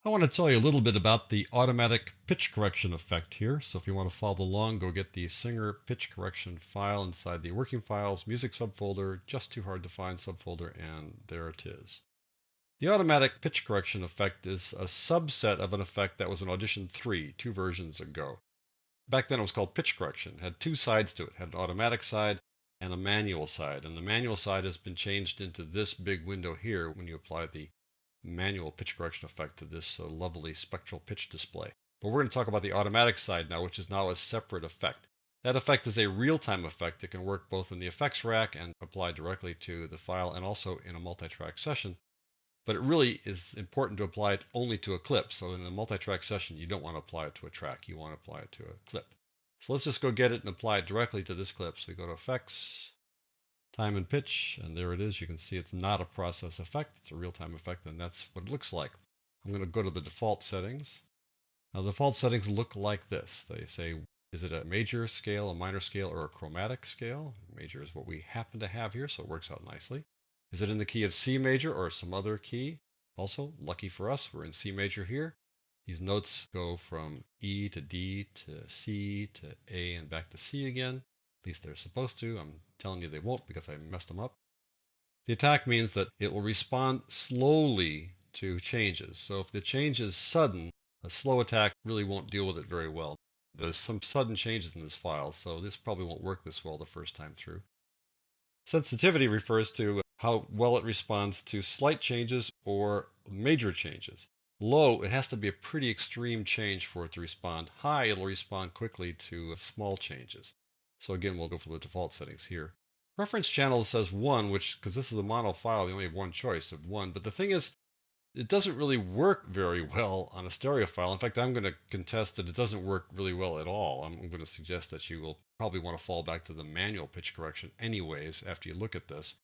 I want to tell you a little bit about the automatic pitch correction effect here. So if you want to follow along, go get the Singer pitch correction file inside the working files, music subfolder, just too hard to find subfolder, and there it is. The automatic pitch correction effect is a subset of an effect that was in Audition 3, 2 versions ago. Back then it was called pitch correction. It had two sides to it. It had an automatic side and a manual side. And the manual side has been changed into this big window here when you apply the manual pitch correction effect to this lovely spectral pitch display. But we're going to talk about the automatic side now, which is now a separate effect. That effect is a real-time effect. It can work both in the effects rack and apply directly to the file and also in a multi-track session. But it really is important to apply it only to a clip. So in a multi-track session, you don't want to apply it to a track. You want to apply it to a clip. So let's just go get it and apply it directly to this clip. So we go to Effects, Time and Pitch, and there it is. You can see it's not a process effect. It's a real-time effect, and that's what it looks like. I'm going to go to the default settings. Now, the default settings look like this. They say, is it a major scale, a minor scale, or a chromatic scale? Major is what we happen to have here, so it works out nicely. Is it in the key of C major or some other key? Also, lucky for us, we're in C major here. These notes go from E to D to C to A and back to C again. At least they're supposed to. I'm telling you they won't because I messed them up. The attack means that it will respond slowly to changes. So if the change is sudden, a slow attack really won't deal with it very well. There's some sudden changes in this file, so this probably won't work this well the first time through. Sensitivity refers to how well it responds to slight changes or major changes. Low, it has to be a pretty extreme change for it to respond. High, it'll respond quickly to small changes. So again, we'll go for the default settings here. Reference channel says 1, which, because this is a mono file, you only have one choice of 1. But the thing is, it doesn't really work very well on a stereo file. In fact, I'm going to contest that it doesn't work really well at all. I'm going to suggest that you will probably want to fall back to the manual pitch correction anyways after you look at this.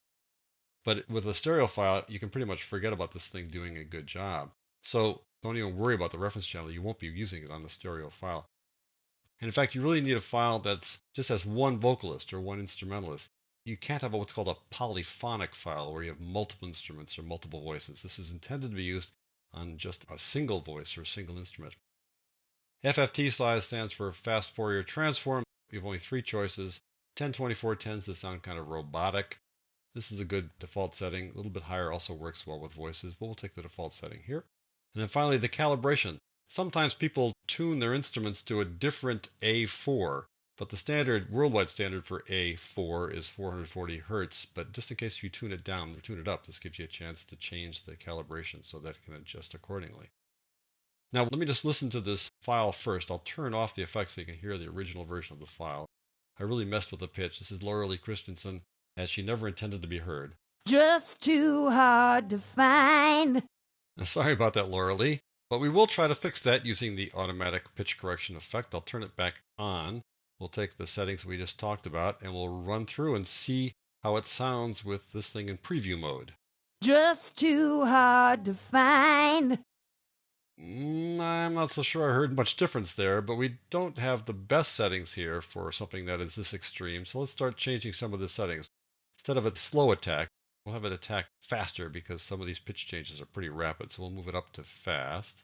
But with a stereo file, you can pretty much forget about this thing doing a good job. So don't even worry about the reference channel. You won't be using it on the stereo file. And in fact, you really need a file that just has one vocalist or one instrumentalist. You can't have what's called a polyphonic file where you have multiple instruments or multiple voices. This is intended to be used on just a single voice or a single instrument. FFT size stands for Fast Fourier Transform. You have only 3 choices. 1024 tends to sound kind of robotic. This is a good default setting. A little bit higher also works well with voices, but we'll take the default setting here. And then finally, the calibration. Sometimes people tune their instruments to a different A4. But the standard, worldwide standard for A4 is 440 Hertz, but just in case you tune it down or tune it up, this gives you a chance to change the calibration so that it can adjust accordingly. Now, let me just listen to this file first. I'll turn off the effects so you can hear the original version of the file. I really messed with the pitch. This is Laura Lee Christensen, as she never intended to be heard. Just too hard to find. Sorry about that, Laura Lee, but we will try to fix that using the automatic pitch correction effect. I'll turn it back on. We'll take the settings we just talked about and we'll run through and see how it sounds with this thing in preview mode. Just too hard to find. I'm not so sure I heard much difference there, but we don't have the best settings here for something that is this extreme. So let's start changing some of the settings. Instead of a slow attack, we'll have it attack faster because some of these pitch changes are pretty rapid. So we'll move it up to fast.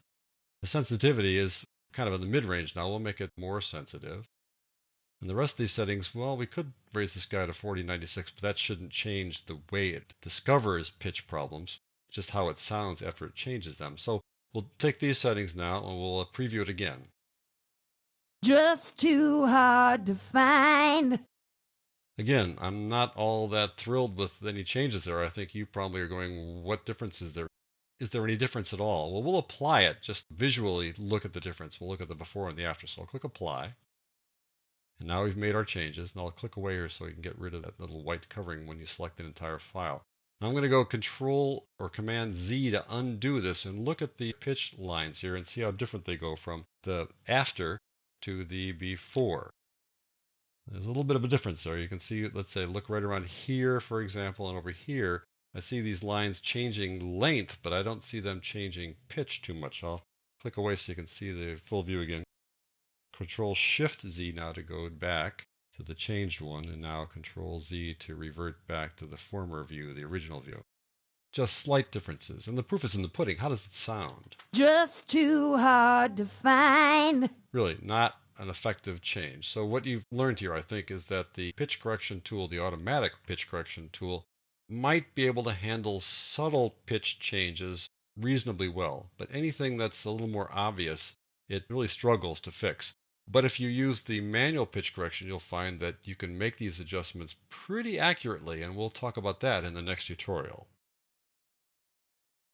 The sensitivity is kind of in the mid-range now. We'll make it more sensitive. And the rest of these settings, well, we could raise this guy to 4096, but that shouldn't change the way it discovers pitch problems, just how it sounds after it changes them. So we'll take these settings now and we'll preview it again. Just too hard to find. Again, I'm not all that thrilled with any changes there. I think you probably are going, what difference is there? Is there any difference at all? Well, we'll apply it. Just visually look at the difference. We'll look at the before and the after. So I'll click Apply. And now we've made our changes, and I'll click away here so you can get rid of that little white covering when you select an entire file. Now I'm going to go Control or Command Z to undo this and look at the pitch lines here and see how different they go from the after to the before. There's a little bit of a difference there. You can see, let's say, look right around here, for example, and over here, I see these lines changing length, but I don't see them changing pitch too much. I'll click away so you can see the full view again. Control Shift Z now to go back to the changed one, and now Control Z to revert back to the former view, the original view. Just slight differences. And the proof is in the pudding. How does it sound? Just too hard to find. Really, not an effective change. So what you've learned here, I think, is that the pitch correction tool, the automatic pitch correction tool, might be able to handle subtle pitch changes reasonably well. But anything that's a little more obvious, it really struggles to fix. But if you use the manual pitch correction, you'll find that you can make these adjustments pretty accurately, and we'll talk about that in the next tutorial.